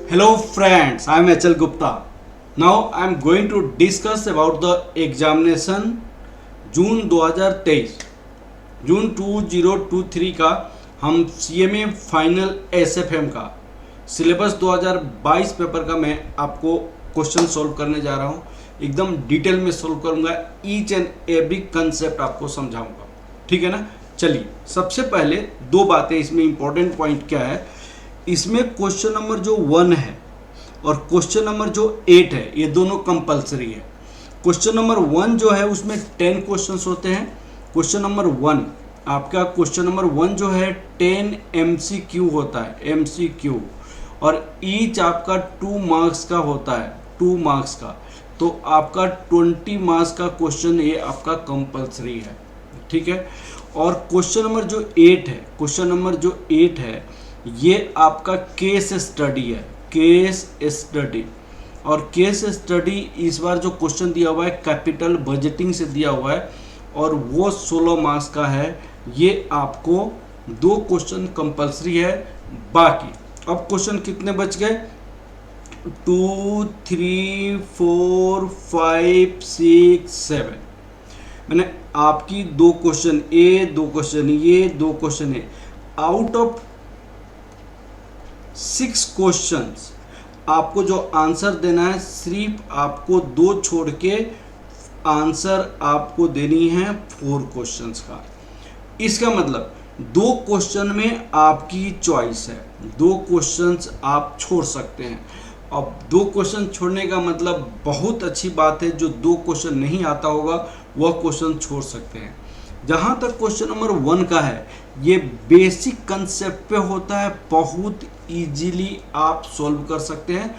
Hello friends, I am HL Gupta. Now I am going to discuss about the examination जून 2023 जून 2023 का हम CMA final SFM का syllabus 2022 paper का मैं आपको question solve करने जा रहा हूँ। एकदम डिटेल में सॉल्व करूँगा, ईच एंड एवरी कंसेप्ट आपको समझाऊंगा, ठीक है ना। चलिए, सबसे पहले दो बातें इसमें इंपॉर्टेंट पॉइंट क्या है। इसमें क्वेश्चन नंबर जो 1 है और क्वेश्चन नंबर जो 8 है, ये दोनों कंपलसरी है। क्वेश्चन नंबर 1 जो है उसमें 10 क्वेश्चंस होते हैं। क्वेश्चन नंबर 1 आपका क्वेश्चन नंबर 1 जो है 10 MCQ होता है, MCQ, और ईच आपका 2 मार्क्स का होता है, 2 मार्क्स का। तो आपका 20 मार्क्स का क्वेश्चन ये आपका कंपलसरी है, ठीक है। और क्वेश्चन नंबर जो 8 है, क्वेश्चन नंबर जो 8 है ये आपका केस स्टडी है, केस स्टडी। और केस स्टडी इस बार जो क्वेश्चन दिया हुआ है कैपिटल बजटिंग से दिया हुआ है और वो 16 मार्क्स का है। ये आपको 2 क्वेश्चन कंपलसरी है। बाकी अब क्वेश्चन कितने बच गए? 2, 3, 4, 5, 6, 7। मैंने आपकी 2 क्वेश्चन ए, 2 क्वेश्चन ये, 2 question A, out of 6 questions आपको जो आंसर देना है, सिर्फ आपको 2 छोड़ के आंसर आपको देनी है 4 क्वेश्चंस का। इसका मतलब 2 क्वेश्चन में आपकी चॉइस है, 2 क्वेश्चंस आप छोड़ सकते हैं। अब 2 क्वेश्चन छोड़ने का मतलब बहुत अच्छी बात है, जो 2 क्वेश्चन नहीं आता होगा वह क्वेश्चन छोड़ सकते हैं। जहाँ तक क्वेश्चन नंबर 1 का है, ये बेसिक कंसेप्ट पे होता है, बहुत इजीली आप सॉल्व कर सकते हैं।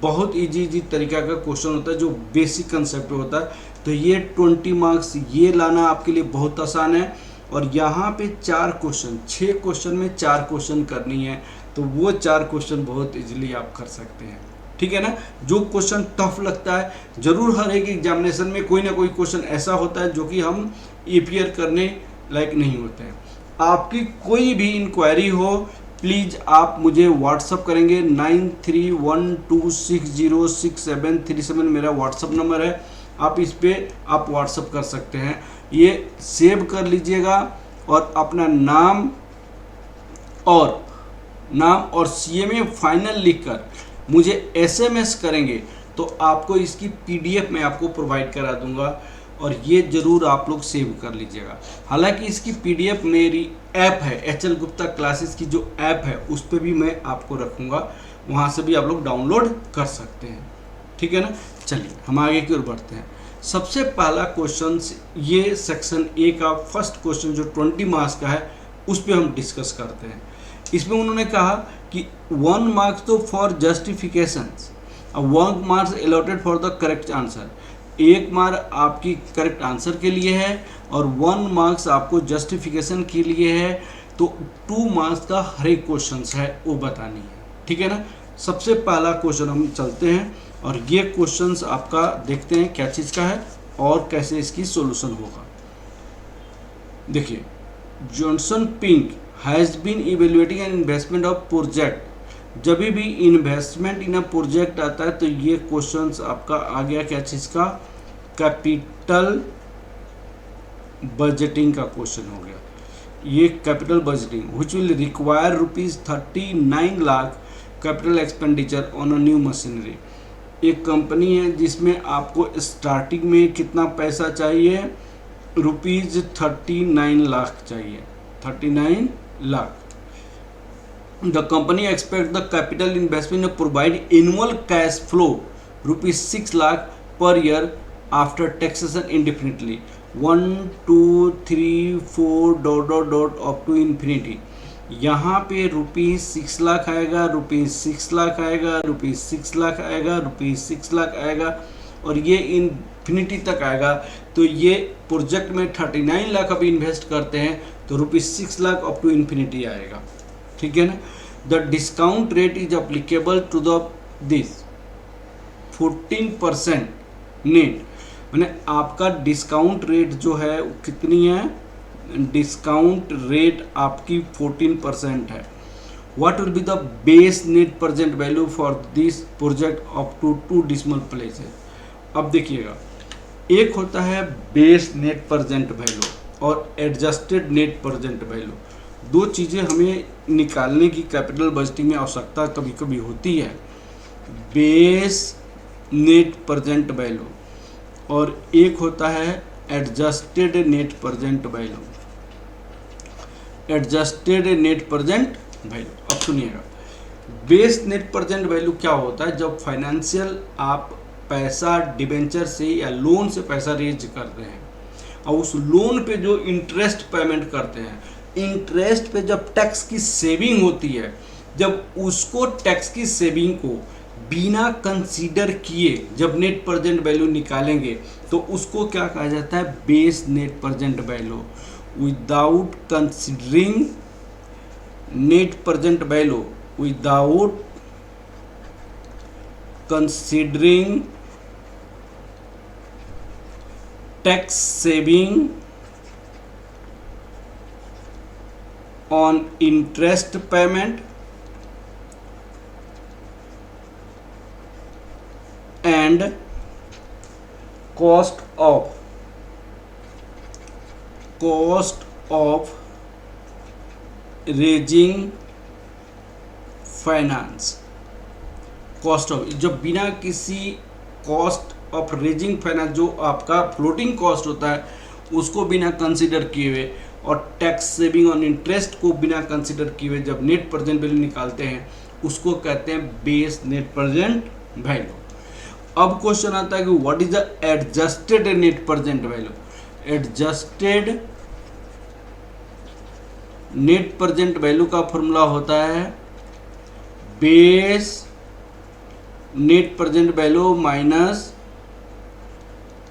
बहुत इजी तरीका का क्वेश्चन होता है जो बेसिक कंसेप्ट पे होता है। तो ये 20 मार्क्स ये लाना आपके लिए बहुत आसान है। और यहाँ पे 4 क्वेश्चन, 6 क्वेश्चन में 4 क्वेश्चन करनी है, तो वो 4 क्वेश्चन बहुत इजीली आप कर सकते हैं, ठीक है ना। जो क्वेश्चन टफ लगता है, जरूर हर एक एग्जामिनेशन में कोई ना कोई क्वेश्चन ऐसा होता है जो कि हम अपीयर करने लायक नहीं होते हैं। आपकी कोई भी इंक्वायरी हो, प्लीज़ आप मुझे व्हाट्सअप करेंगे। 9312606737 मेरा व्हाट्सअप नंबर है। आप इस पर आप व्हाट्सअप कर सकते हैं। ये सेव कर लीजिएगा और अपना नाम और CMA फाइनल लिखकर मुझे SMS करेंगे तो आपको इसकी PDF मैं आपको प्रोवाइड करा दूंगा। और ये ज़रूर आप लोग सेव कर लीजिएगा। हालांकि इसकी PDF मेरी ऐप है, HL गुप्ता क्लासेस की जो ऐप है उस पर भी मैं आपको रखूँगा, वहाँ से भी आप लोग डाउनलोड कर सकते हैं, ठीक है ना। चलिए हम आगे की ओर बढ़ते हैं। सबसे पहला क्वेश्चन, ये सेक्शन A का फर्स्ट क्वेश्चन जो 20 मार्क्स का है उस पर हम डिस्कस करते हैं। इसमें उन्होंने कहा कि 1 मार्क्स तो for justifications, 1 marks allotted for the correct answer. 1 mark आपकी करेक्ट आंसर के लिए है और 1 मार्क्स आपको जस्टिफिकेशन के लिए है। तो 2 मार्क्स का हर एक क्वेश्चन है वो बतानी है, ठीक है ना। सबसे पहला क्वेश्चन हम चलते हैं और ये क्वेश्चंस आपका देखते हैं क्या चीज़ का है और कैसे इसकी सॉल्यूशन होगा। देखिए, Johnson Pink has been evaluating an investment of project. जब भी इन्वेस्टमेंट इन अ प्रोजेक्ट आता है तो ये क्वेश्चंस आपका आ गया क्या चीज़ का? कैपिटल बजटिंग का क्वेश्चन हो गया। ये capital budgeting which will require ₹39 lakh capital expenditure on a new machinery. एक कंपनी है जिसमें आपको स्टार्टिंग में कितना पैसा चाहिए? ₹39 लाख चाहिए, 39 lakh. The company expects the capital investment to provide annual cash flow ₹6 lakh per year after taxation indefinitely. 1, 2, 3, 4 ... up to infinity. यहाँ पे ₹6 लाख आएगा, ₹6 लाख आएगा, ₹6 लाख आएगा, ₹6 लाख आएगा और ये इन्फिनिटी तक आएगा। तो ये प्रोजेक्ट में 39 लाख अभी इन्वेस्ट करते हैं तो ₹6 लाख अप टू इन्फिनिटी आएगा, ठीक है ना। The discount rate is applicable to the this 14% net. मैंने आपका डिस्काउंट रेट जो है कितनी है? डिस्काउंट रेट आपकी 14% है। what will be the base net present value for this project up to 2 decimal places। अब देखिएगा, एक होता है बेस नेट प्रेजेंट वैल्यू और एडजस्टेड नेट प्रेजेंट वैल्यू। दो चीज़ें हमें निकालने की कैपिटल बजटिंग में आवश्यकता कभी कभी होती है, बेस नेट प्रेजेंट वैल्यू और एक होता है adjusted net present value. Adjusted net present value, अब सुनिएगा, बेस नेट प्रेजेंट वैल्यू क्या होता है? जब फाइनेंशियल आप पैसा डिबेंचर से या लोन से पैसा रेज करते हैं और उस लोन पे जो इंटरेस्ट पेमेंट करते हैं, इंटरेस्ट पे जब टैक्स की सेविंग होती है, जब उसको टैक्स की सेविंग को बिना कंसीडर किए जब नेट प्रेजेंट वैल्यू निकालेंगे तो उसको क्या कहा जाता है? Base net present value. Without considering net present value, without considering tax saving on interest payment and cost of raising finance। Cost of, जब बिना किसी कॉस्ट ऑफ रेजिंग फाइनेंस, जो आपका फ्लोटिंग कॉस्ट होता है उसको बिना कंसीडर किए हुए और टैक्स सेविंग ऑन इंटरेस्ट को बिना कंसीडर किए हुए जब नेट प्रेजेंट वैल्यू निकालते हैं उसको कहते हैं बेस नेट प्रेजेंट वैल्यू। अब क्वेश्चन आता है कि what is the adjusted net present value. Adjusted net present value का फॉर्मूला होता है base net present value minus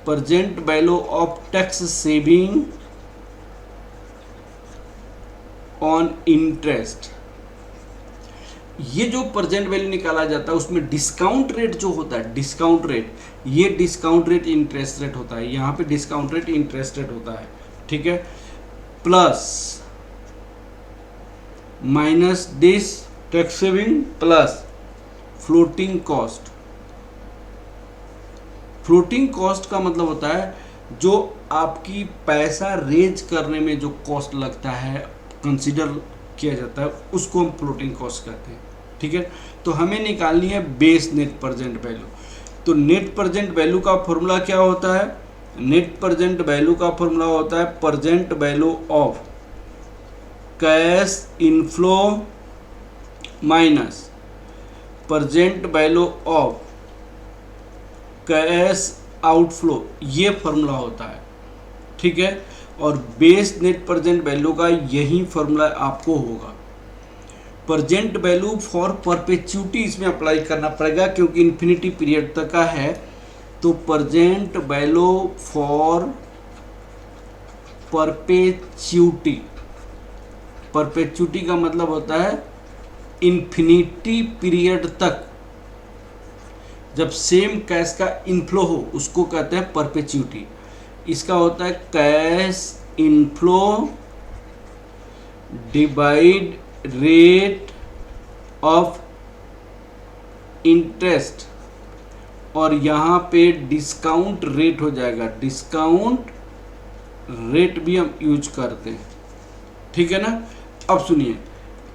present value of tax saving on interest. ये जो प्रेजेंट वैल्यू निकाला जाता है उसमें डिस्काउंट रेट जो होता है, डिस्काउंट रेट, ये डिस्काउंट रेट इंटरेस्ट रेट होता है, यहाँ पे डिस्काउंट रेट इंटरेस्ट रेट होता है, ठीक है, plus minus this tax saving plus floating cost. Floating cost का मतलब होता है जो आपकी पैसा रेज करने में जो कॉस्ट लगता है, कंसीडर किया जाता है, उसको हम फ्लोटिंग कॉस्ट कहते हैं, ठीक है। तो हमें निकालनी है बेस नेट प्रेजेंट वैल्यू। तो नेट प्रेजेंट वैल्यू का फॉर्मूला क्या होता है? नेट प्रेजेंट वैल्यू का फॉर्मूला होता है present value of cash inflow minus present value of cash outflow, ये फॉर्मूला होता है, ठीक है। और बेस नेट प्रेजेंट वैल्यू का यही फॉर्मूला आपको होगा। प्रेजेंट वैल्यू फॉर परपेचुटी इसमें अप्लाई करना पड़ेगा क्योंकि इन्फिनिटी पीरियड तक का है। तो present value for perpetuity, perpetuity का मतलब होता है इन्फिनिटी पीरियड तक जब सेम कैश का इनफ्लो हो उसको कहते हैं परपेचुटी। इसका होता है cash inflow divide rate of interest, और यहाँ पे डिस्काउंट रेट हो जाएगा, डिस्काउंट रेट भी हम यूज करते हैं, ठीक है ना। अब सुनिए,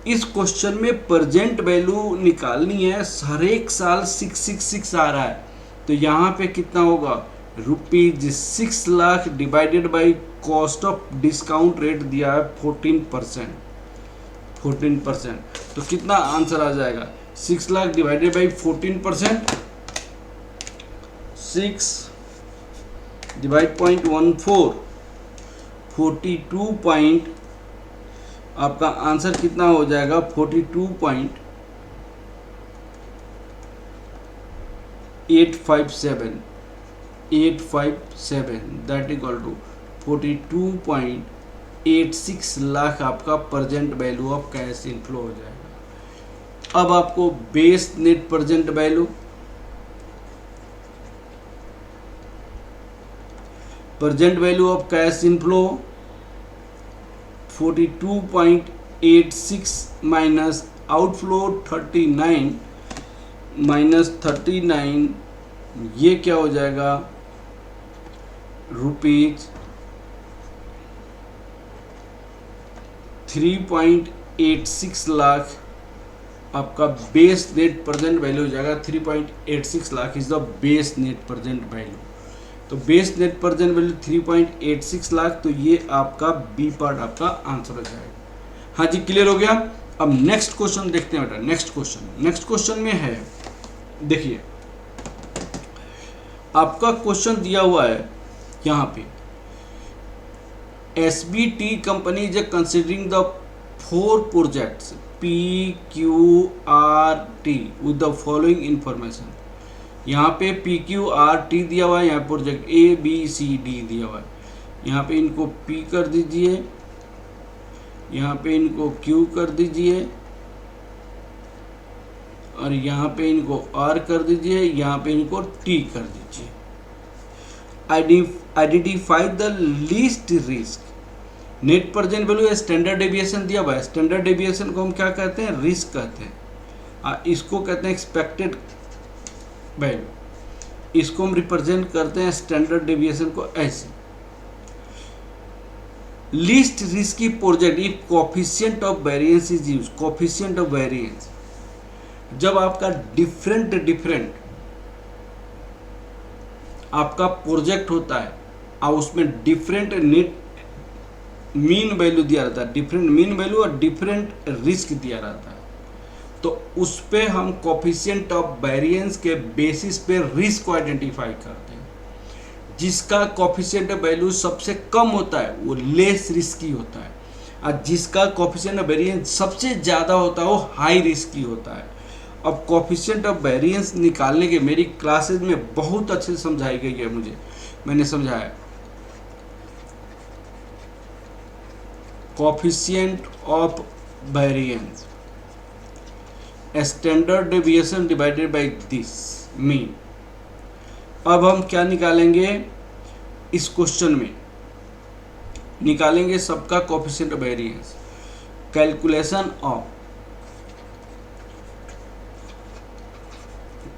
इस क्वेश्चन में प्रेजेंट वैल्यू निकालनी है, हर एक साल 666 आ रहा है, तो यहाँ पे कितना होगा? ₹6 lakh divided by cost of discount rate दिया है 14%, 14%। तो कितना आंसर आ जाएगा? 6 lakh divided by 14%, 6 divide 0.14, 42 point, आपका आंसर कितना हो जाएगा? 42.857, 857 दैट इक्वल टू 42.86 लाख आपका present value of cash inflow हो जाएगा। अब आपको base net present value, present value of cash inflow 42.86 minus outflow 39 minus 39, ये क्या हो जाएगा रुपीज 3.86 लाख। आपका बेस नेट प्रेजेंट वैल्यू हो जाएगा 3.86 lakh is the base net present value. तो base net present value 3.86 lakh, तो ये आपका बी पार्ट आपका आंसर हो जाएगा। हाँ जी, क्लियर हो गया। अब नेक्स्ट क्वेश्चन देखते हैं बेटा। नेक्स्ट क्वेश्चन में है, देखिए आपका क्वेश्चन दिया हुआ है यहाँ पे, SBT company is considering the 4 projects PQRT with the following information. यहाँ पे PQRT दिया हुआ है, यहाँ प्रोजेक्ट ABCD दिया हुआ है। यहाँ पे इनको P कर दीजिए, यहाँ पे इनको Q कर दीजिए, और यहाँ पे इनको R कर दीजिए, यहाँ पे इनको T कर दीजिए। Identify the least risk. Net present value standard deviation दिया हुआ है। स्टैंडर्ड डेविएशन को हम क्या कहते हैं, रिस्क कहते हैं। इसको कहते हैं एक्सपेक्टेड वैल्यू। इसको हम रिप्रेजेंट करते हैं स्टैंडर्ड डेविएशन को ऐसे। Least risky project if coefficient of variance is use. Coefficient of variance, जब आपका डिफरेंट आपका प्रोजेक्ट होता है और उसमें डिफरेंट नेट मीन वैल्यू दिया रहता है, डिफरेंट मीन वैल्यू और डिफरेंट रिस्क दिया रहता है, तो उस पे हम कोफिशिएंट ऑफ वेरिएंस के बेसिस पे रिस्क को आइडेंटिफाई करते हैं। जिसका कोफिशिएंट ऑफ वैल्यू सबसे कम होता है वो लेस रिस्की होता है, और जिसका कोफिशिएंट ऑफ वेरिएंस सबसे ज़्यादा होता है वो हाई रिस्की होता है। अब कोफिशिएंट ऑफ वेरिएंस निकालने के मेरी क्लासेज में बहुत अच्छे से समझाई गई है, मैंने समझाया। Coefficient of variance standard deviation divided by this mean. अब हम क्या निकालेंगे इस क्वेश्चन में, निकालेंगे सबका coefficient of variance. Calculation of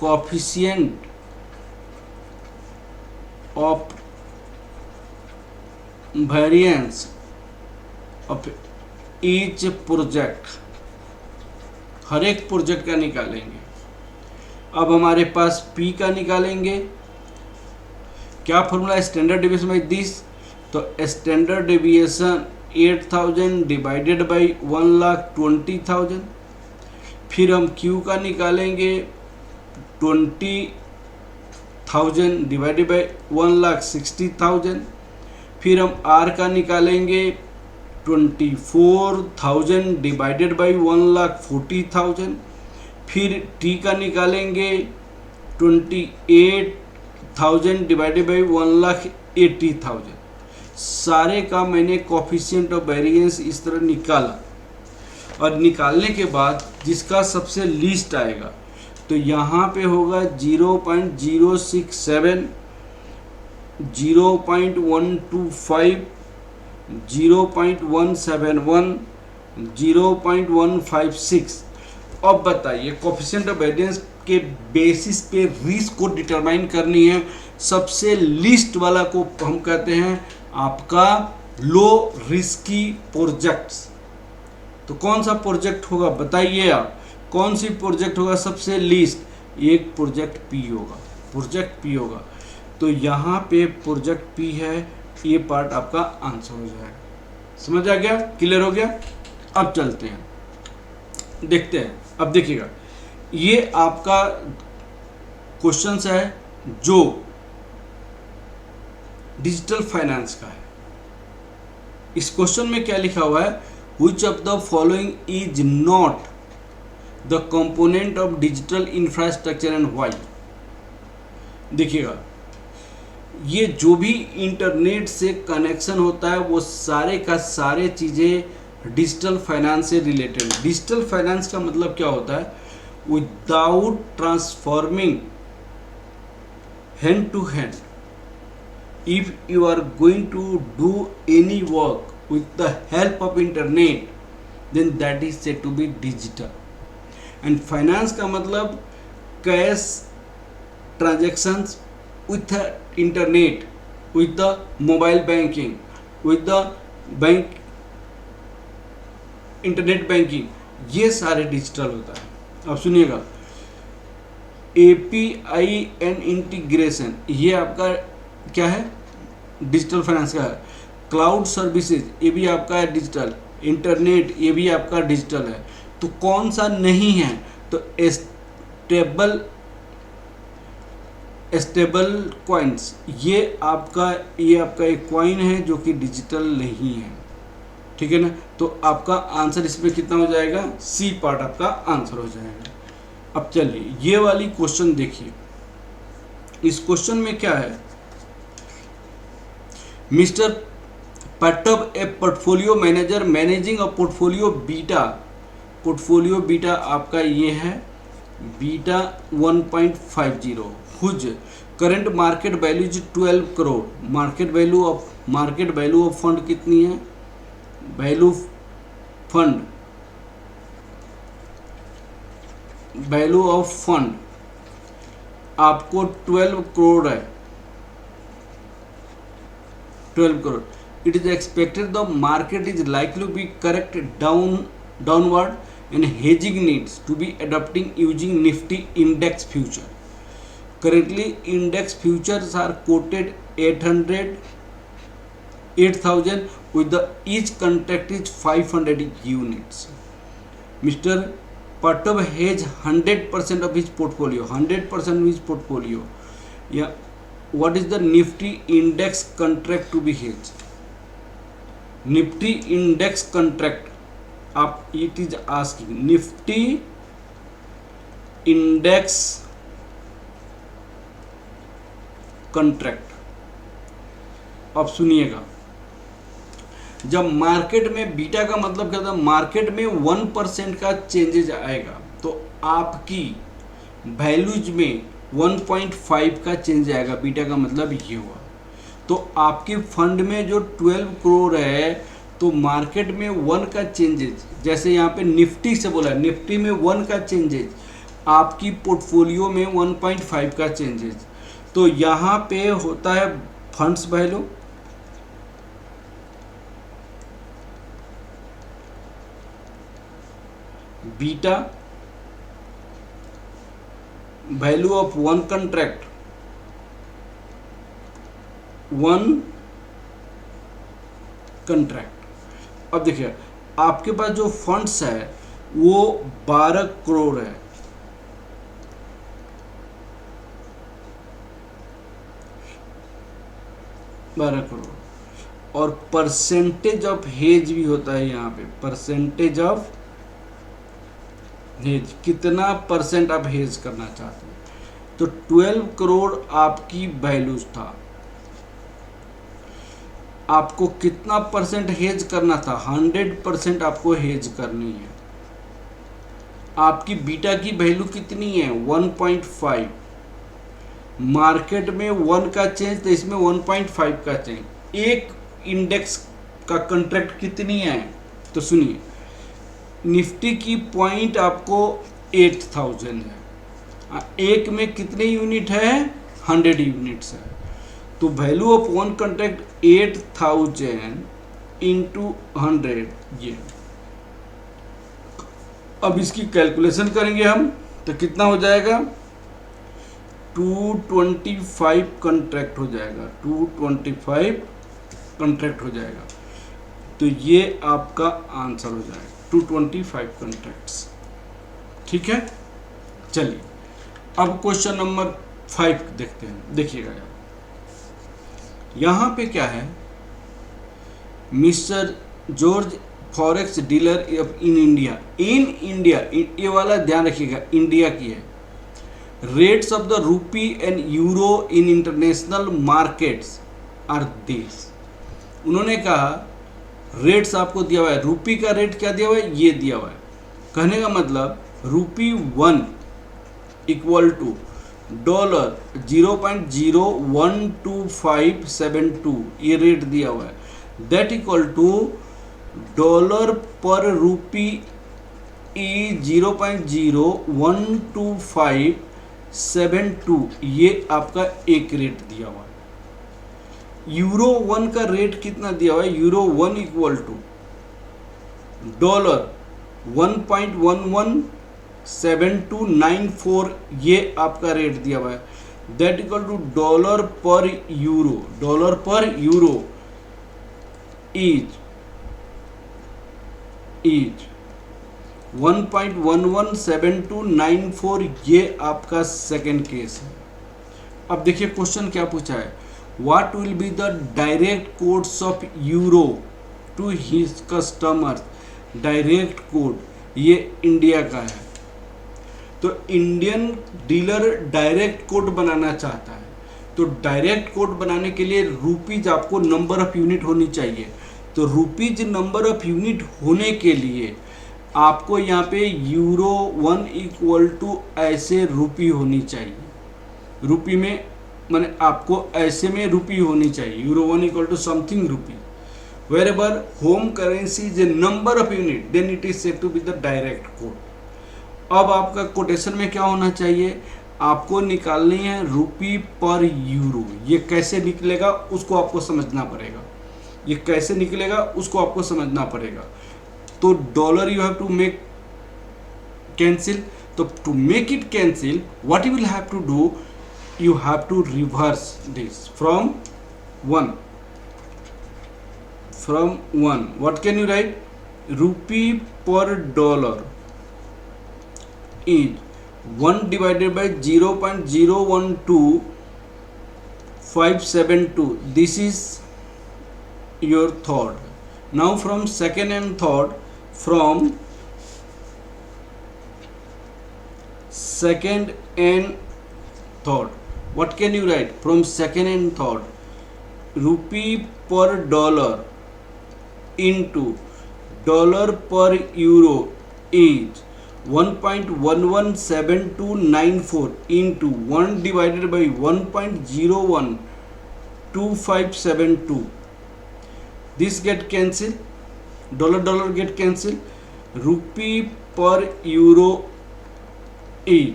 coefficient of variance of each project, हर एक प्रोजेक्ट का निकालेंगे। अब हमारे पास P का निकालेंगे। क्या फॉर्मूला है स्टैंडर्ड डेविएशन बाई दिस, तो स्टैंडर्ड डेविएशन 8000 डिवाइडेड बाई 1,20,000। फिर हम Q का निकालेंगे 20,000 डिवाइडेड बाई 1,60,000। फिर हम R का निकालेंगे 24,000 डिवाइडेड बाई 1,40,000। फिर T का निकालेंगे 28,000 डिवाइडेड बाई 1,80,000। सारे का मैंने कोफिशिएंट ऑफ वेरिएंस इस तरह निकाला, और निकालने के बाद जिसका सबसे लीस्ट आएगा तो यहाँ पे होगा 0.067, 0.125, 0.171, 0.156। अब बताइए कोफिशिएंट ऑफ वेरिएंस के बेसिस पे रिस्क को डिटरमाइन करनी है। सबसे लीस्ट वाला को हम कहते हैं आपका लो रिस्की प्रोजेक्ट्स। तो कौन सा प्रोजेक्ट होगा बताइए आप, कौन सी प्रोजेक्ट होगा सबसे लीस्ट? एक प्रोजेक्ट P होगा, प्रोजेक्ट P होगा। तो यहाँ पे प्रोजेक्ट P है, ये पार्ट आपका आंसर हो जाएगा। समझ आ गया, क्लियर हो गया? अब चलते हैं, देखते हैं। अब देखिएगा, ये आपका क्वेश्चन है जो डिजिटल फाइनेंस का है। इस क्वेश्चन में क्या लिखा हुआ है, which of the following is not the component of digital infrastructure and why. देखिएगा, ये जो भी इंटरनेट से कनेक्शन होता है वो सारे का सारे चीज़ें डिजिटल फाइनेंस से रिलेटेड। डिजिटल फाइनेंस का मतलब क्या होता है, without transforming hand to hand, if you are going to do any work with the help of internet, then that is said to be digital. And finance का मतलब cash transactions with internet, with the mobile banking, with the bank internet banking, ये सारे digital होता है। अब सुनिएगा, API and integration, ये आपका क्या है, डिजिटल फाइनेंस का है। क्लाउड सर्विसेज, ये भी आपका है डिजिटल। इंटरनेट, ये भी आपका डिजिटल है। तो कौन सा नहीं है, तो स्टेबल कॉइन्स, ये आपका एक कॉइन है जो कि डिजिटल नहीं है, ठीक है ना। तो आपका आंसर इसमें कितना हो जाएगा, सी पार्ट आपका आंसर हो जाएगा। अब चलिए ये वाली क्वेश्चन देखिए। इस क्वेश्चन में क्या है, मिस्टर पट्टब a portfolio manager managing a portfolio beta आपका ये है beta 1.50, whose current market value is 12 crore. Market value of fund कितनी है, वैल्यू ऑफ फंड आपको 12 करोड़ है, 12 crore. It is expected the market is likely to be correct downward and hedging needs to be adopting using Nifty index future. Currently index futures are quoted 8,000 with the each contract is 500 units. Mr. Pattab hedge 100% of his portfolio. 100% of his portfolio. Yeah. What is the Nifty index contract to be hedged? Nifty index contract. आप it is asking Nifty index contract. अब सुनिएगा, जब market में beta का मतलब क्या था, market में 1% का चेंजेज आएगा तो आपकी वैल्यूज में 1.5 का चेंज आएगा। बीटा का मतलब ये हुआ। तो आपके फंड में जो 12 करोड़ है, तो मार्केट में 1 का चेंजेज, जैसे यहाँ पे निफ्टी से बोला, निफ्टी में 1 का चेंजेज, आपकी पोर्टफोलियो में 1.5 का चेंजेज। तो यहाँ पे होता है funds value, beta value of one contract, अब देखिए आपके पास जो फंड्स है वो 12 करोड़ है। और परसेंटेज ऑफ हेज भी होता है यहाँ पे, परसेंटेज ऑफ हेज, कितना परसेंट आप हेज करना चाहते हैं। तो 12 करोड़ आपकी वैल्यूज था, आपको कितना परसेंट हेज करना था, 100% आपको हेज करनी है। आपकी बीटा की वैल्यू कितनी है, 1.5। मार्केट में 1 का चेंज, तो इसमें 1.5 का चेंज। एक इंडेक्स का कॉन्ट्रैक्ट कितनी है, तो सुनिए, निफ्टी की पॉइंट आपको 8000 है, एक में कितने यूनिट है, 100 यूनिट्स है। तो value of one contract 8000 into 100 ये। अब इसकी कैलकुलेशन करेंगे हम, तो कितना हो जाएगा, 225 कॉन्ट्रैक्ट हो जाएगा, 225 कॉन्ट्रैक्ट हो जाएगा। तो ये आपका आंसर हो जाएगा, 225 कॉन्ट्रैक्ट्स। ठीक है, चलिए अब क्वेश्चन नंबर 5 देखते हैं। देखिएगा यहाँ पे क्या है, mister George forex dealer in India, ये वाला ध्यान रखिएगा, इंडिया की है। Rates of the rupee and euro in international markets are this. उन्होंने कहा रेट्स आपको दिया हुआ है, रूपी का रेट क्या दिया हुआ है, ये दिया हुआ है। कहने का मतलब रूपी 1 इक्वल टू डॉलर 0.012572, ये रेट दिया हुआ है। दैट इक्वल टू डॉलर पर रूपी ई 0.012572 ये आपका एक रेट दिया हुआ है। यूरो 1 का रेट कितना दिया हुआ है? यूरो 1 इक्वल टू डॉलर 1.117294 ये आपका रेट दिया हुआ है। दैट इक्वल टू डॉलर पर यूरो इज 1.117294 ये आपका सेकेंड केस है। अब देखिए क्वेश्चन क्या पूछा है, what will be the direct codes of euro to his customers. Direct code ये इंडिया का है, तो इंडियन डीलर डायरेक्ट कोड बनाना चाहता है, तो डायरेक्ट कोड बनाने के लिए रुपीज आपको नंबर ऑफ यूनिट होनी चाहिए। तो रुपीज नंबर ऑफ यूनिट होने के लिए आपको यहाँ पे यूरो 1 इक्वल टू ऐसे रुपी होनी चाहिए। रुपी में माने आपको ऐसे में रुपी होनी चाहिए, euro 1 equal to something rupee. wherever home currency is a number of unit then it is said to be the direct code। अब आपका कोटेशन में क्या होना चाहिए, आपको निकालनी है रुपी पर यूरो। ये कैसे निकलेगा उसको आपको समझना पड़ेगा, ये कैसे निकलेगा उसको आपको समझना पड़ेगा। तो dollar you have to make cancel, तो to make it cancel what you will have to do, you have to reverse this from 1 what can you write, rupee per dollar is 1 divided by 0.012572 this is your third। now from second and third, from second and third what can you write, from second and third rupee per dollar into dollar per euro is 1.117294 into 1 divided by 1.012572 this get cancel, dollar get cancel, rupee per euro is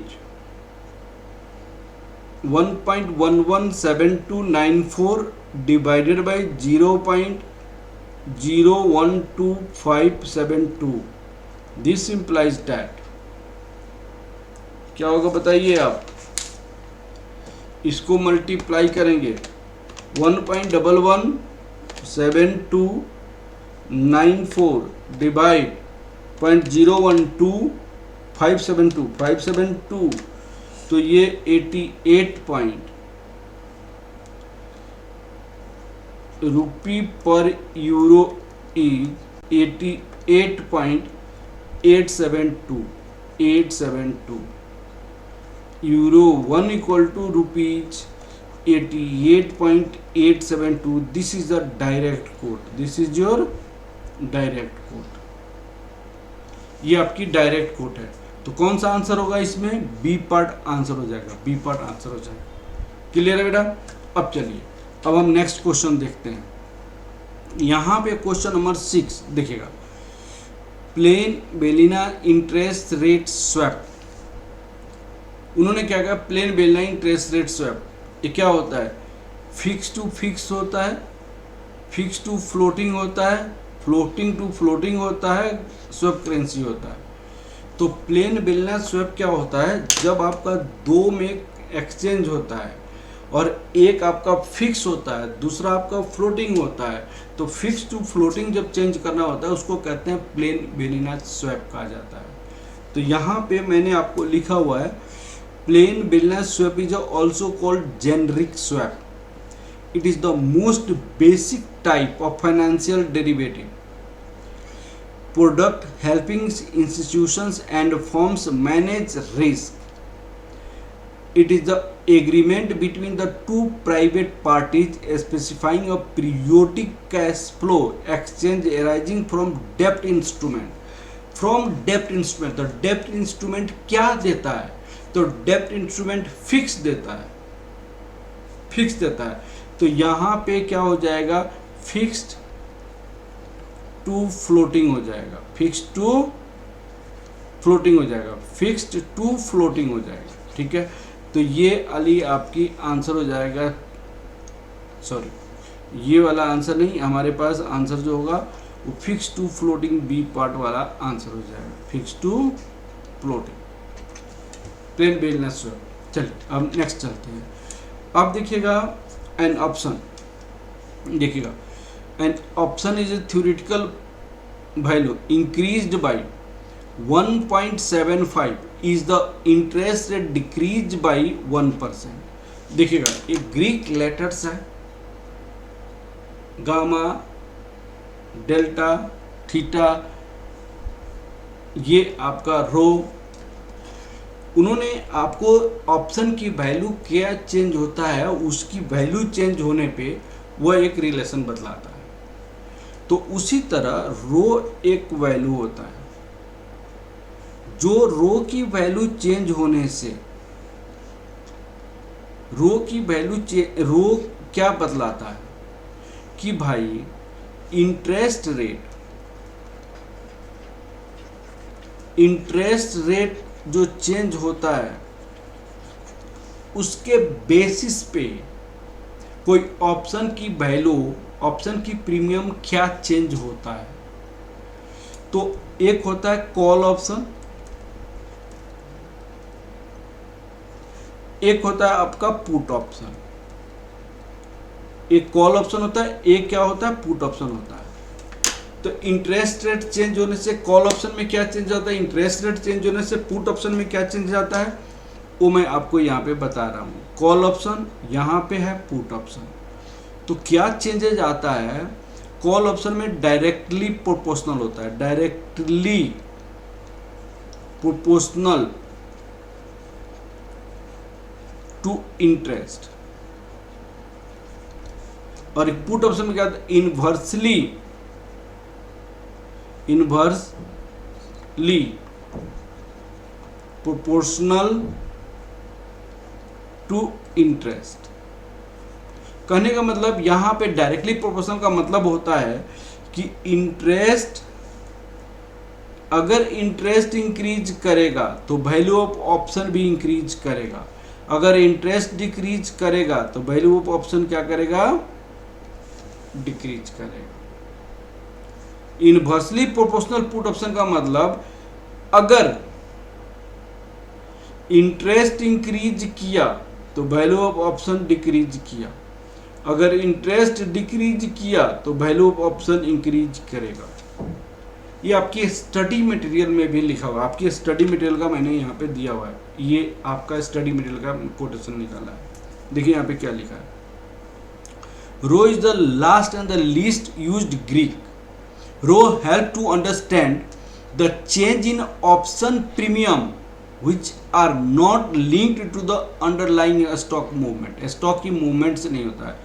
1.117294 divided by 0.012572 this implies that क्या होगा बताइए आप, इसको multiply करेंगे 1.117294 divide 0.012572 तो ये 88 point rupee पर euro is 88.872 euro 1 equal to rupees 88.872 this is the direct code, this is your direct code, ये आपकी डायरेक्ट कोड है। तो कौन सा आंसर होगा इसमें, बी पार्ट आंसर हो जाएगा, बी पार्ट आंसर हो जाएगा। क्लियर है बेटा। अब चलिए अब हम नेक्स्ट क्वेश्चन देखते हैं। यहाँ पे क्वेश्चन नंबर 6 देखिएगा, प्लेन बेलिना इंटरेस्ट रेट स्वैप। उन्होंने क्या कहा, प्लेन बेलिना इंटरेस्ट रेट स्वैप ये क्या होता है, फिक्स टू फिक्स होता है, फिक्स टू फ्लोटिंग होता है, फ्लोटिंग टू फ्लोटिंग होता है, स्वैप करेंसी होता है। तो प्लेन बेलिना स्वैप क्या होता है, जब आपका दो में एक्सचेंज होता है और एक आपका फिक्स होता है दूसरा आपका फ्लोटिंग होता है, तो फिक्स टू फ्लोटिंग जब चेंज करना होता है उसको कहते हैं प्लेन बेलिना स्वैप कहा जाता है। तो यहाँ पे मैंने आपको लिखा हुआ है प्लेन बेलिना swap is also called generic swap. It is the most basic type of financial derivative product helping institutions and firms manage risk. It is the agreement between the two private parties specifying a periodic cash flow exchange arising from debt instrument. From debt instrument, तो debt instrument क्या देता है, तो debt instrument fix देता है, fix देता है। तो यहाँ पे क्या हो जाएगा, fixed टू फ्लोटिंग हो जाएगा, फिक्स टू फ्लोटिंग हो जाएगा, फिक्स्ड टू फ्लोटिंग हो जाएगा, ठीक है। तो ये वाली आपकी आंसर हो जाएगा, सॉरी ये वाला आंसर नहीं, हमारे पास आंसर जो होगा वो fix to floating B part वाला आंसर हो जाएगा, fix to floating plain balance. चलिए अब नेक्स्ट चलते हैं। अब देखिएगा एन ऑप्शन, देखिएगा an option is a theoretical value increased by 1.75 is the interest rate decrease by 1%। देखिएगा एक ग्रीक लेटर्स है, गामा, डेल्टा, थीटा, ये आपका रो। उन्होंने आपको ऑप्शन की वैल्यू क्या चेंज होता है, उसकी वैल्यू चेंज होने पे वह एक रिलेशन बदलाता है। तो उसी तरह रो एक वैल्यू होता है, जो रो की वैल्यू चेंज होने से रो की वैल्यू रो क्या बदलाता है कि भाई इंटरेस्ट रेट जो चेंज होता है उसके बेसिस पे कोई ऑप्शन की वैल्यू, ऑप्शन की प्रीमियम क्या चेंज होता है। तो एक होता है कॉल ऑप्शन, एक होता है आपका पुट ऑप्शन। एक कॉल ऑप्शन होता है, एक क्या होता है पुट ऑप्शन होता है। तो इंटरेस्ट रेट चेंज होने से कॉल ऑप्शन में क्या चेंज होता है, इंटरेस्ट रेट चेंज होने से पुट ऑप्शन में क्या चेंज आता है, वो मैं आपको यहाँ पे बता रहा हूँ। कॉल ऑप्शन यहाँ पे है, पुट ऑप्शन। तो क्या चेंजेज आता है, कॉल ऑप्शन में डायरेक्टली प्रोपोर्शनल होता है, डायरेक्टली प्रोपोर्शनल टू इंटरेस्ट। और पुट ऑप्शन में क्या होता है, इनवर्सली प्रोपोर्शनल टू इंटरेस्ट। कहने का मतलब यहां पे डायरेक्टली प्रोपोर्शनल का मतलब होता है कि इंटरेस्ट, अगर इंटरेस्ट इंक्रीज करेगा तो वैल्यू ऑफ ऑप्शन भी इंक्रीज करेगा, अगर इंटरेस्ट डिक्रीज करेगा तो वैल्यू ऑफ ऑप्शन क्या करेगा, डिक्रीज करेगा। इनवर्सली प्रोपोर्शनल पुट ऑप्शन का मतलब अगर इंटरेस्ट इंक्रीज किया तो वैल्यू ऑफ ऑप्शन डिक्रीज किया, अगर इंटरेस्ट डिक्रीज किया तो वैल्यू ऑफ ऑप्शन इंक्रीज करेगा। ये आपके स्टडी मटेरियल में भी लिखा हुआ है, आपके स्टडी मटेरियल का मैंने यहाँ पे दिया हुआ है, ये आपका स्टडी मटेरियल का कोटेशन निकाला है। देखिए यहाँ पे क्या लिखा है, rho is the last and the least used Greek. Rho help to understand the change in option premium which are not linked to the underlying stock movement। Stock की मूवमेंट से नहीं होता है।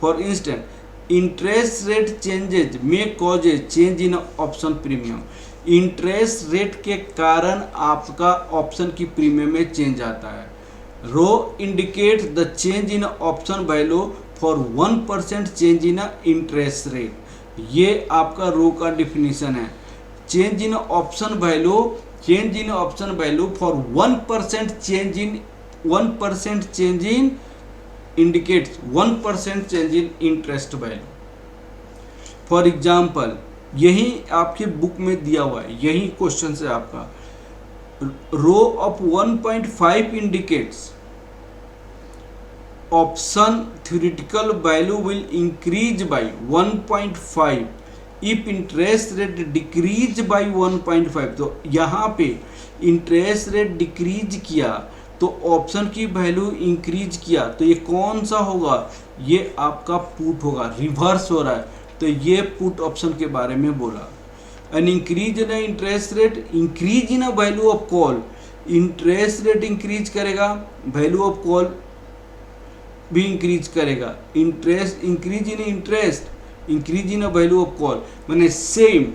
For instant interest rate changes में cause a change in option premium. Interest rate के कारण आपका option की प्रीमियम में चेंज आता है। Rho indicate the change in option value for 1% change in interest rate. ये आपका रो का डिफिनीशन है। Change in option value, change in option value for 1% change in 1% change in indicates 1% change in interest value। For example यही आपके book में दिया हुआ है, यही क्वेश्चन है आपका। Rho of 1.5 indicates option theoretical value will increase by 1.5 if interest rate decrease by 1.5। तो यहाँ पे इंटरेस्ट रेट डिक्रीज किया तो ऑप्शन की वैल्यू इंक्रीज किया, तो ये कौन सा होगा, ये आपका पुट होगा, रिवर्स हो रहा है। तो ये पुट ऑप्शन के बारे में बोला। An increase in interest rate increase in value of call. Interest rate increase करेगा, वैल्यू ऑफ कॉल भी इंक्रीज करेगा। Interest increase in interest increase in value of call, मैंने सेम।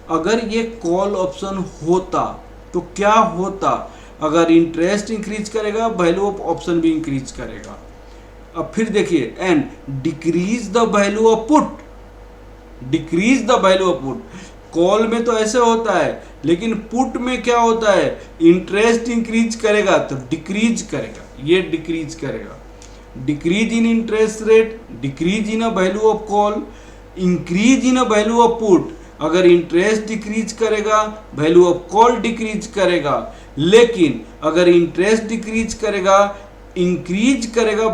अगर ये कॉल ऑप्शन होता तो क्या होता, अगर इंटरेस्ट इंक्रीज करेगा वैल्यू ऑफ ऑप्शन भी इंक्रीज करेगा। अब फिर देखिए and decrease the value of put, decrease the value of put. Call में तो ऐसे होता है, लेकिन पुट में क्या होता है, इंटरेस्ट इंक्रीज करेगा तो डिक्रीज करेगा, ये डिक्रीज करेगा। Decrease in interest rate, decrease in a value of call, increase in a value of put. अगर इंटरेस्ट डिक्रीज करेगा वैल्यू ऑफ कॉल डिक्रीज करेगा, लेकिन अगर इंटरेस्ट डिक्रीज करेगा इंक्रीज करेगा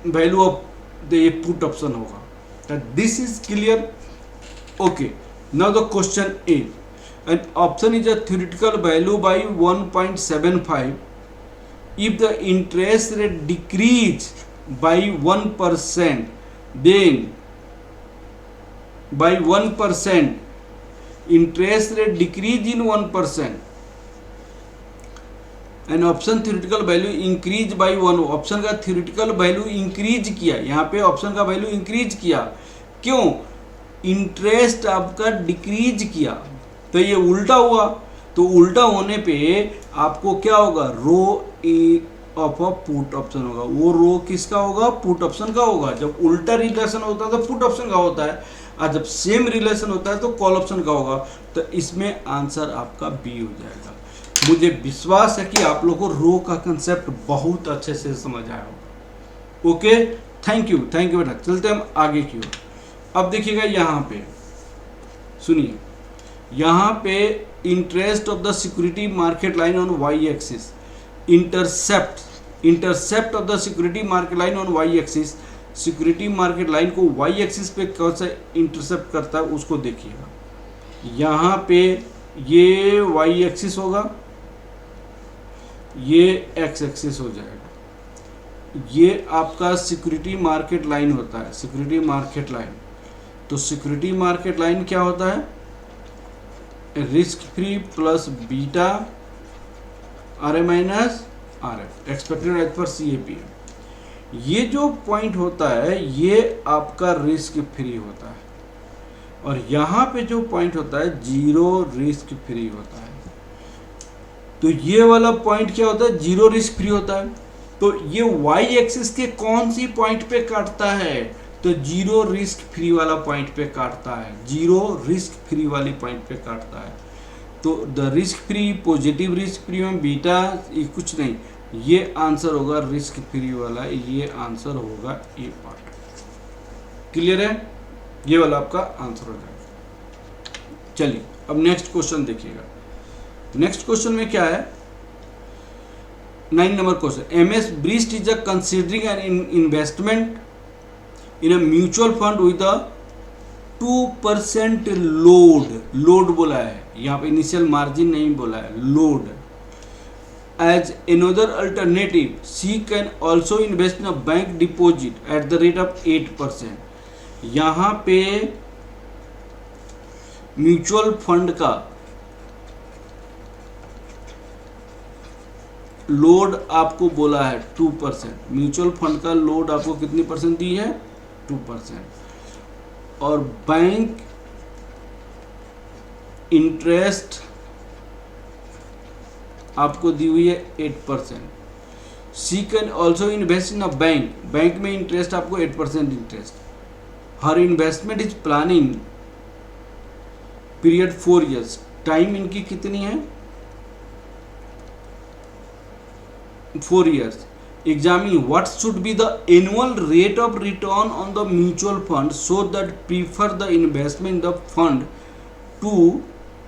वैल्यू ऑफ ये पुट ऑप्शन होगा। This is clear? Okay, now the question is, an option is a theoretical value by 1.75 if the interest rate decrease by 1%, then by 1% interest rate decrease in 1%, an option theoretical value increase by 1, option का theoretical value increase किया, यहाँ पे option का value increase किया, क्यों? Interest आपका decrease किया, तो ये उल्टा हुआ। तो उल्टा होने पे आपको क्या होगा, rho of a put option होगा। वो रो किसका होगा, पुट ऑप्शन का होगा। जब उल्टा रिलेशन होता है तो पुट ऑप्शन का होता है, और जब सेम रिलेशन होता है तो कॉल ऑप्शन का होगा। तो इसमें आंसर आपका बी हो जाएगा। मुझे विश्वास है कि आप लोगों को रो का कंसेप्ट बहुत अच्छे से समझ आया होगा। ओके, थैंक यू बेटा। चलते हम आगे की ओर। अब देखिएगा यहाँ पे, सुनिए, यहाँ पे interest of the security market line on Y axis, intercept of the security market line on Y axis, security market line को वाई एक्सिस पे कैसे इंटरसेप्ट करता है उसको देखिएगा। यहाँ पे ये वाई एक्सिस होगा, ये एक्स एक्सिस हो जाएगा। ये आपका सिक्योरिटी मार्केट लाइन होता है, सिक्योरिटी मार्केट लाइन। तो सिक्योरिटी मार्केट लाइन क्या होता है, risk free plus beta R A minus R F, expected as per C A P. ये जो पॉइंट होता है ये आपका रिस्क फ्री होता है, और यहाँ पे जो पॉइंट होता है जीरो रिस्क फ्री होता है। तो ये वाला पॉइंट क्या होता है, जीरो रिस्क फ्री होता है। तो ये वाई एक्सिस के कौन सी पॉइंट पे काटता है, तो जीरो रिस्क फ्री वाला पॉइंट पे काटता है, जीरो रिस्क फ्री वाली पॉइंट पे काटता है। तो the risk free, positive risk free में बीटा ये कुछ नहीं, ये आंसर होगा रिस्क फ्री वाला, ये आंसर होगा ए पार्ट। क्लियर है? ये वाला आपका आंसर हो जाएगा। चलिए अब नेक्स्ट क्वेश्चन देखिएगा। नेक्स्ट क्वेश्चन में क्या है, 9 number question, MS Brist is a considering an investment in a mutual fund with a 2% load बोला है, यहाँ पे इनिशियल मार्जिन नहीं बोला है, load. As another alternative, she can also invest in a bank deposit at the rate of 8%। यहाँ पे mutual fund का लोड आपको बोला है 2%। म्यूचुअल फंड का लोड आपको कितनी परसेंट दी है, 2%। और बैंक इंटरेस्ट आपको दी हुई है 8%। She can also invest in a bank, bank में इंटरेस्ट आपको 8% इंटरेस्ट। हर investment is planning period 4 years। Time इनकी कितनी है, 4 years। Examine what should be the annual rate of return on the mutual fund so that prefer the investment in the fund to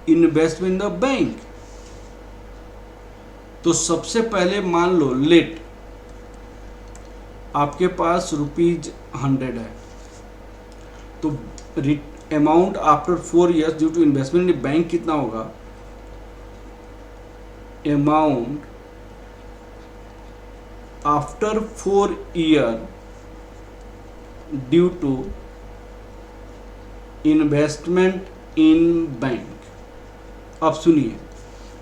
investment in the bank। तो सबसे पहले मान लो late आपके पास ₹100 है, तो amount after 4 years due to investment in bank कितना होगा, amount after 4 year due to investment in bank. अब सुनिए,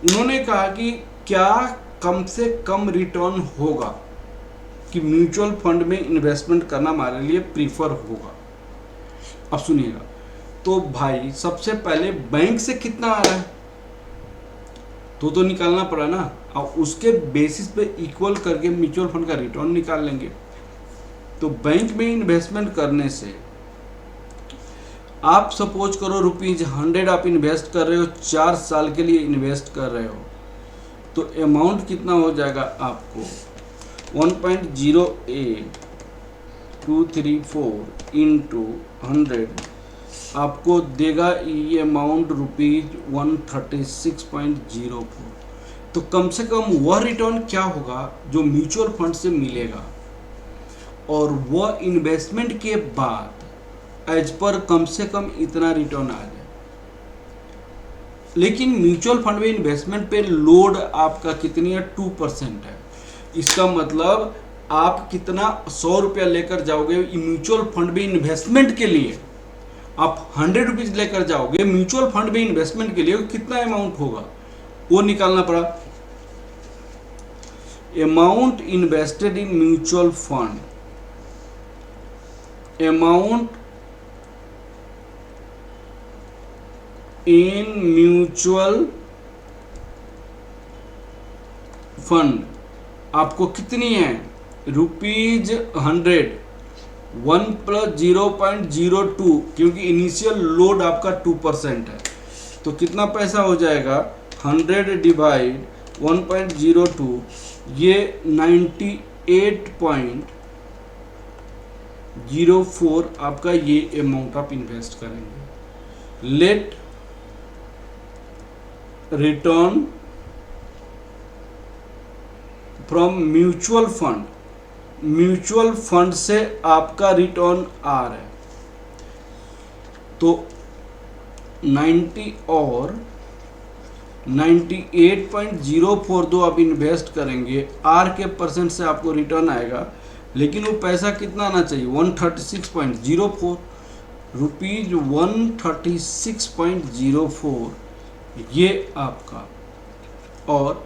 उन्होंने कहा कि क्या कम से कम रिटर्न होगा कि म्यूचुअल फंड में इन्वेस्टमेंट करना हमारे लिए प्रीफर होगा। अब सुनिएगा, तो भाई सबसे पहले बैंक से कितना आ रहा है तो निकालना पड़ा ना, और उसके बेसिस पे इक्वल करके म्यूचुअल फंड का रिटर्न निकाल लेंगे। तो बैंक में इन्वेस्टमेंट करने से आप सपोज करो ₹100 आप इन्वेस्ट कर रहे हो, 4 साल के लिए इन्वेस्ट कर रहे हो, तो अमाउंट कितना हो जाएगा आपको 1.0823 इंटू 100 आपको देगा ये अमाउंट ₹136.04। तो कम से कम वह रिटर्न क्या होगा जो म्यूचुअल फंड से मिलेगा, और वह इन्वेस्टमेंट के बाद एज पर कम से कम इतना रिटर्न आ जाए। लेकिन म्यूचुअल फंड में इन्वेस्टमेंट पे लोड आपका कितनी है 2% है। इसका मतलब आप कितना 100 रुपया लेकर जाओगे म्यूचुअल फंड में इन्वेस्टमेंट के लिए, आप 100 रुपीज लेकर जाओगे म्यूचुअल फंड में इन्वेस्टमेंट के लिए, कितना अमाउंट होगा वो निकालना पड़ा। Amount invested in mutual fund, amount in mutual fund आपको कितनी है ₹100, 1 + 0.02, क्योंकि इनिशियल लोड आपका 2% है, तो कितना पैसा हो जाएगा 100 डिवाइड 1.02, ये 98.04 आपका ये अमाउंट आप इन्वेस्ट करेंगे। Let return from mutual fund, mutual fund से आपका रिटर्न आ रहा है, तो 90 और 98.04 आप इन्वेस्ट करेंगे, आर के परसेंट से आपको रिटर्न आएगा, लेकिन वो पैसा कितना आना चाहिए 136.04 रुपीज 136.04 ये आपका, और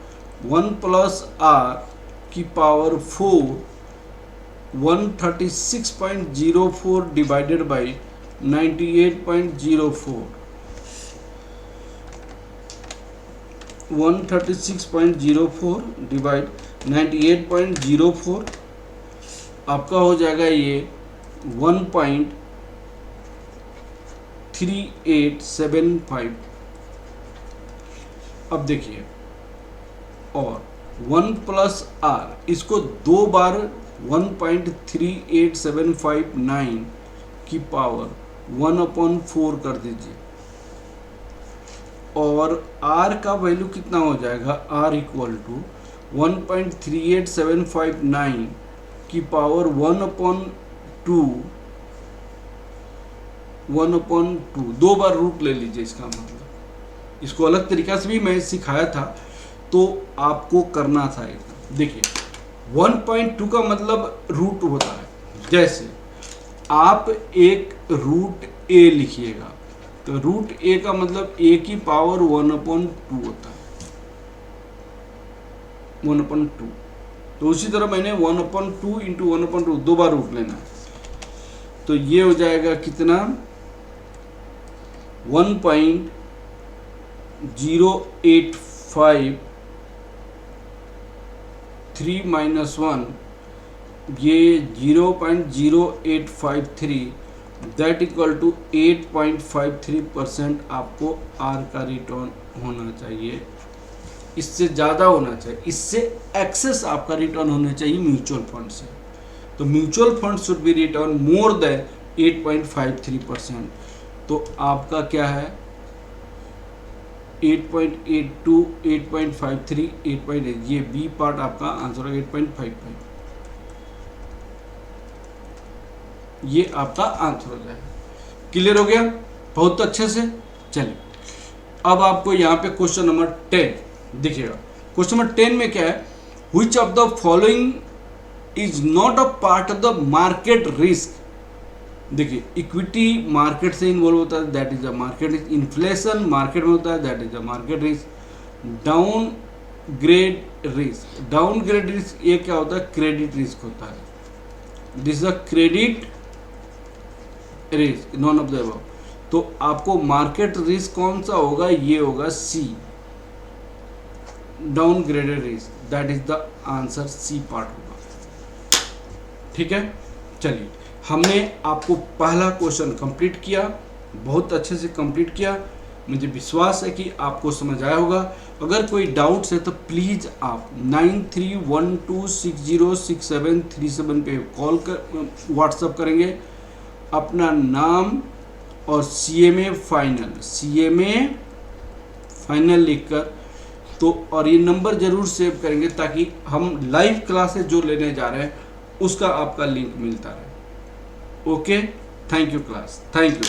1 + r की पावर 4 136.04 डिवाइडेड बाई 98.04 136.04 डिवाइड 98.04 आपका हो जाएगा ये 1.3875। अब देखिए, और 1 + r इसको 2 बार 1.38759 की पावर 1/4 कर दीजिए, और r का वैल्यू कितना हो जाएगा r = 1.38759 की पावर 1/2 2 बार रूट ले लीजिए। इसका मतलब इसको अलग तरीका से भी मैं सिखाया था, तो आपको करना था एकदम। देखिए 1.2 का मतलब रूट होता है, जैसे आप एक रूट a लिखिएगा, तो रूट a का मतलब a की पावर 1/2 होता है, 1/2। तो उसी तरह मैंने 1/2 इंटू 1/2 2 बार रूट लेना है, तो ये हो जाएगा कितना 1.0853 - 1 ये 0.0853 दैट इक्वल टू 8.53% आपको आर का रिटर्न होना चाहिए। इससे ज़्यादा होना चाहिए, इससे एक्सेस आपका रिटर्न होना चाहिए म्यूचुअल फंड से। तो mutual fund should be return more than 8.53%। तो आपका क्या है 8.82, 8.53, 8.8, ये बी पार्ट आपका आंसर है 8.55, ये आपका आंसर हो जाएगा। क्लियर हो गया बहुत अच्छे से। चलिए अब आपको यहाँ पे क्वेश्चन नंबर 10 दिखेगा। क्वेश्चन नंबर 10 में क्या है, which of the following is not a part of the market risk. देखिए इक्विटी मार्केट से इन्वॉल्व होता है, that is a market risk. Inflation market में होता है, that is a market risk. Down grade risk, down grade risk ये क्या होता है, क्रेडिट रिस्क होता है। This is a credit risk, none of the above. तो आपको मार्केट रिस्क कौन सा होगा, ये होगा सी, downgraded risk, that is the answer, C part होगा। ठीक है, चलिए हमने आपको पहला क्वेश्चन कंप्लीट किया। बहुत अच्छे से कंप्लीट किया। मुझे विश्वास है कि आपको समझ आया होगा। अगर कोई डाउट्स है तो प्लीज़ आप 9312606737 पे कॉल कर व्हाट्सअप करेंगे, अपना नाम और CMA फाइनल लिखकर, तो और ये नंबर ज़रूर सेव करेंगे ताकि हम लाइव क्लासेस जो लेने जा रहे हैं उसका आपका लिंक मिलता रहे। Okay, thank you class, thank you.